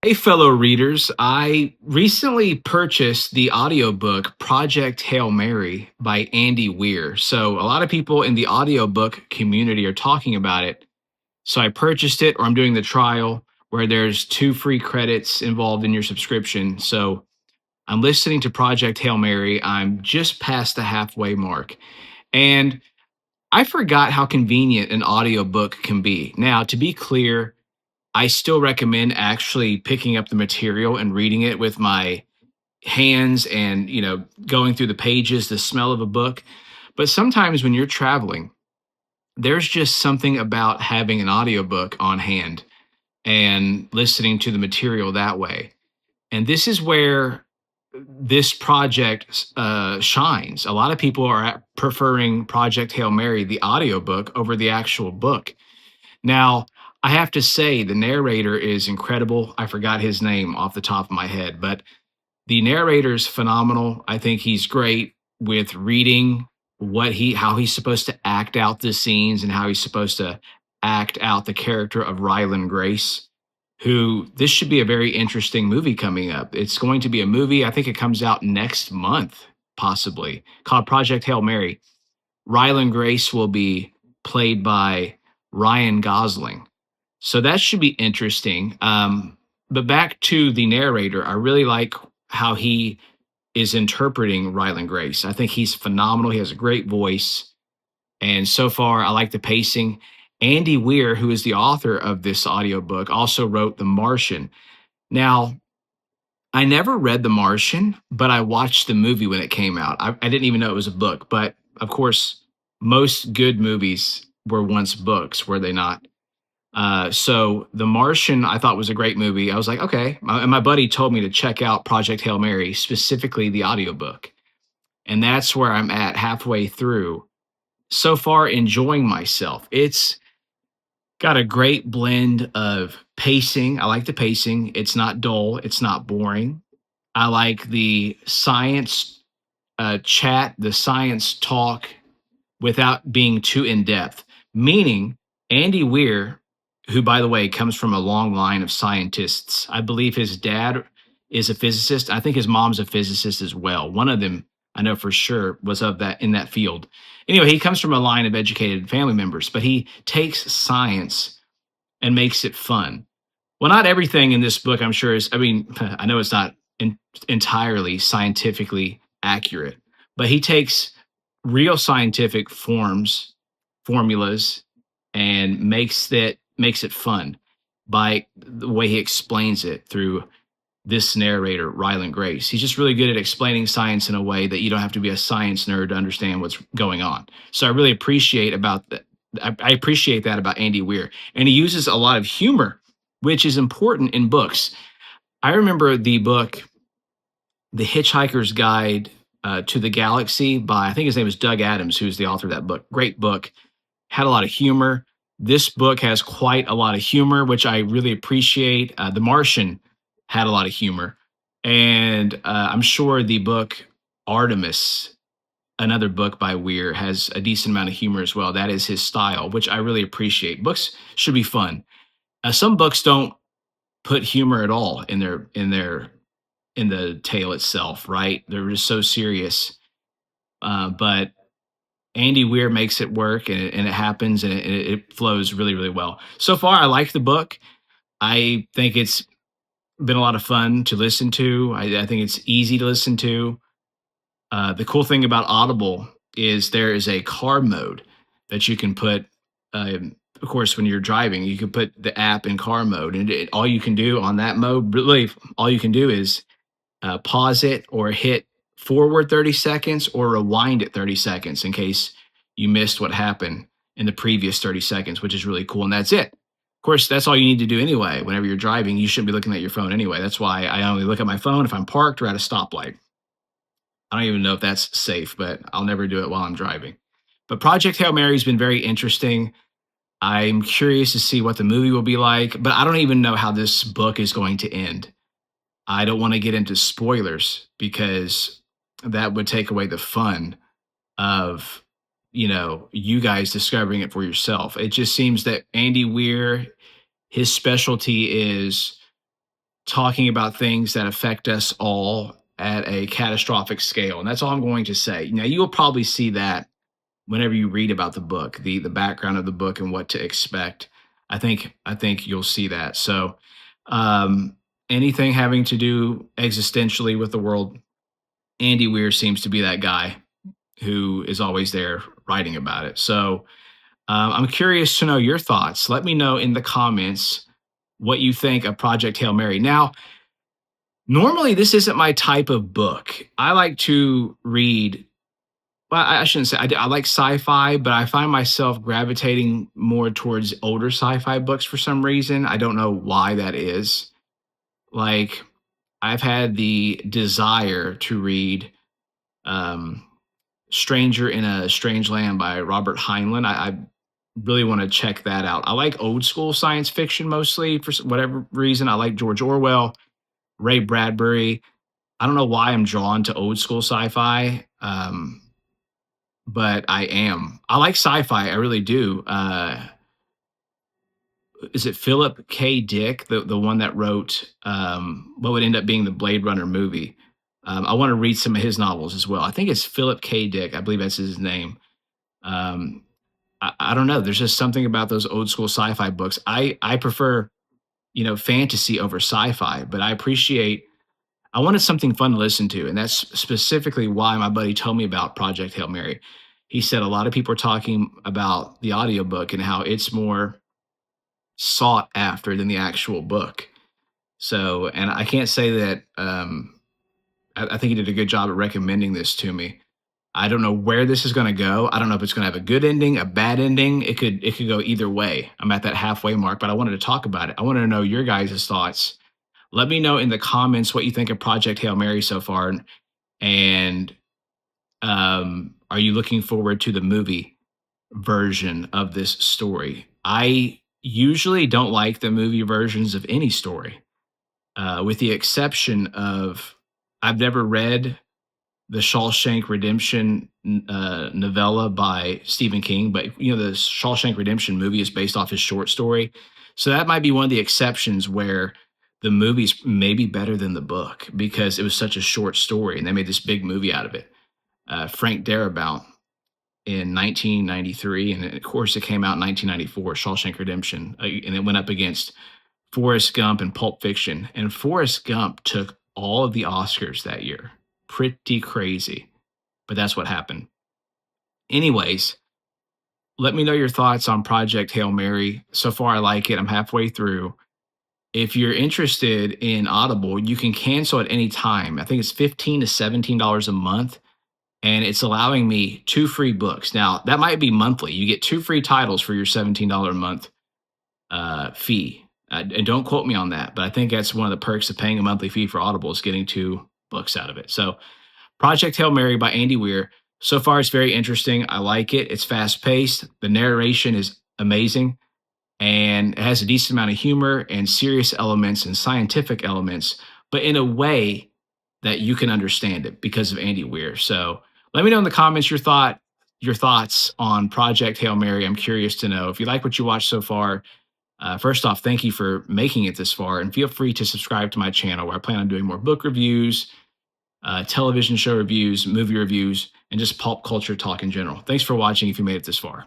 Hey, fellow readers. I recently purchased the audiobook Project Hail Mary by Andy Weir. So, a lot of people in the audiobook community are talking about it. So, I purchased it, or I'm doing the trial where there's 2 free credits involved in your subscription. So, I'm listening to Project Hail Mary. I'm just past the halfway mark. And I forgot how convenient an audiobook can be. Now, to be clear, I still recommend actually picking up the material and reading it with my hands and, going through the pages, the smell of a book. But sometimes when you're traveling, there's just something about having an audiobook on hand and listening to the material that way. And this is where this project shines. A lot of people are preferring Project Hail Mary, the audiobook, over the actual book. Now, I have to say the narrator is incredible. I forgot his name off the top of my head, but the narrator is phenomenal. I think he's great with reading how he's supposed to act out the scenes and how he's supposed to act out the character of Ryland Grace, who this should be a very interesting movie coming up. It's going to be a movie, I think it comes out next month, possibly, called Project Hail Mary. Ryland Grace will be played by Ryan Gosling. So that should be interesting. But back to the narrator, I really like how he is interpreting Ryland Grace. I think he's phenomenal. He has a great voice. And so far, I like the pacing. Andy Weir, who is the author of this audiobook, also wrote The Martian. Now, I never read The Martian, but I watched the movie when it came out. I didn't even know it was a book, but of course, most good movies were once books, were they not? So The Martian, I thought was a great movie. I was like, okay. And my buddy told me to check out Project Hail Mary, specifically the audiobook. And that's where I'm at halfway through. So far, enjoying myself. It's got a great blend of pacing. I like the pacing. It's not dull, it's not boring. I like the science chat, the science talk without being too in depth. Meaning, Andy Weir, who, by the way, comes from a long line of scientists, I believe his dad is a physicist. I think his mom's a physicist as well. One of them, I know for sure, was of that in that field. Anyway, he comes from a line of educated family members, but he takes science and makes it fun. Well, not everything in this book, I'm sure, is, I mean, I know it's not entirely scientifically accurate, but he takes real scientific formulas, and makes it fun by the way he explains it through this narrator, Ryland Grace. He's just really good at explaining science in a way that you don't have to be a science nerd to understand what's going on. So I really appreciate about that. I appreciate that about Andy Weir. And he uses a lot of humor, which is important in books. I remember the book, The Hitchhiker's Guide to the Galaxy by, I think his name is Doug Adams, who's the author of that book. Great book. Had a lot of humor. This book has quite a lot of humor, which I really appreciate. The Martian had a lot of humor. And I'm sure the book Artemis, another book by Weir, has a decent amount of humor as well. That is his style, which I really appreciate. Books should be fun. Some books don't put humor at all in the tale itself, right? They're just so serious. But Andy Weir makes it work, and it happens, and it flows really, really well. So far, I like the book. I think it's been a lot of fun to listen to. I think it's easy to listen to. The cool thing about Audible is there is a car mode that you can put. Of course, when you're driving, you can put the app in car mode, and all you can do on that mode, really, all you can do is pause it or hit forward 30 seconds or rewind it 30 seconds in case you missed what happened in the previous 30 seconds, which is really cool. And that's it. Of course, that's all you need to do anyway. Whenever you're driving, you shouldn't be looking at your phone anyway. That's why I only look at my phone if I'm parked or at a stoplight. I don't even know if that's safe, but I'll never do it while I'm driving. But Project Hail Mary has been very interesting. I'm curious to see what the movie will be like, but I don't even know how this book is going to end. I don't want to get into spoilers because that would take away the fun of, you guys discovering it for yourself. It just seems that Andy Weir, his specialty is talking about things that affect us all at a catastrophic scale. And that's all I'm going to say. Now, you will probably see that whenever you read about the book, the background of the book and what to expect. I think you'll see that. So, um, anything having to do existentially with the world, Andy Weir seems to be that guy who is always there writing about it. So, I'm curious to know your thoughts. Let me know in the comments what you think of Project Hail Mary. Now, normally this isn't my type of book. I like to read, well, I shouldn't say I like sci-fi, but I find myself gravitating more towards older sci-fi books for some reason. I don't know why that is. Like, I've had the desire to read um, Stranger in a Strange Land by Robert Heinlein. I really want to check that out. I like old school science fiction mostly for whatever reason. I like George Orwell, Ray Bradbury. I don't know why I'm drawn to old school sci-fi, but I am. I like sci-fi. I really do. Is it Philip K. Dick, the one that wrote what would end up being the Blade Runner movie? I want to read some of his novels as well. I think it's Philip K. Dick. I believe that's his name. Um, I don't know. There's just something about those old school sci-fi books. I prefer, fantasy over sci-fi, but I wanted something fun to listen to, and that's specifically why my buddy told me about Project Hail Mary. He said a lot of people are talking about the audiobook and how it's more sought after than the actual book. So, and I can't say that I think he did a good job at recommending this to me. I don't know where this is going to go. I don't know if it's going to have a good ending, a bad ending. It could go either way. I'm at that halfway mark, but I wanted to talk about it. I wanted to know your guys' thoughts. Let me know in the comments what you think of Project Hail Mary so far, and are you looking forward to the movie version of this story? I usually don't like the movie versions of any story, with the exception of I've never read the Shawshank Redemption novella by Stephen King, but the Shawshank Redemption movie is based off his short story. So that might be one of the exceptions where the movie's maybe better than the book because it was such a short story and they made this big movie out of it. Frank Darabont in 1993, and of course it came out in 1994, Shawshank Redemption, and it went up against Forrest Gump and Pulp Fiction, and Forrest Gump took all of the Oscars that year. Pretty crazy, but that's what happened. Anyways, let me know your thoughts on Project Hail Mary. So far, I like it. I'm halfway through. If you're interested in Audible, you can cancel at any time. I think it's $15 to $17 a month, and it's allowing me 2 free books. Now, that might be monthly. You get 2 free titles for your $17 a month fee. And don't quote me on that, but I think that's one of the perks of paying a monthly fee for Audible is getting 2 books out of it. So, Project Hail Mary by Andy Weir. So far, it's very interesting. I like it. It's fast paced. The narration is amazing, and it has a decent amount of humor and serious elements and scientific elements, but in a way that you can understand it because of Andy Weir. So let me know in the comments your thoughts on Project Hail Mary. I'm curious to know if you like what you watched so far. First off, thank you for making it this far, and feel free to subscribe to my channel where I plan on doing more book reviews, television show reviews, movie reviews, and just pop culture talk in general. Thanks for watching if you made it this far.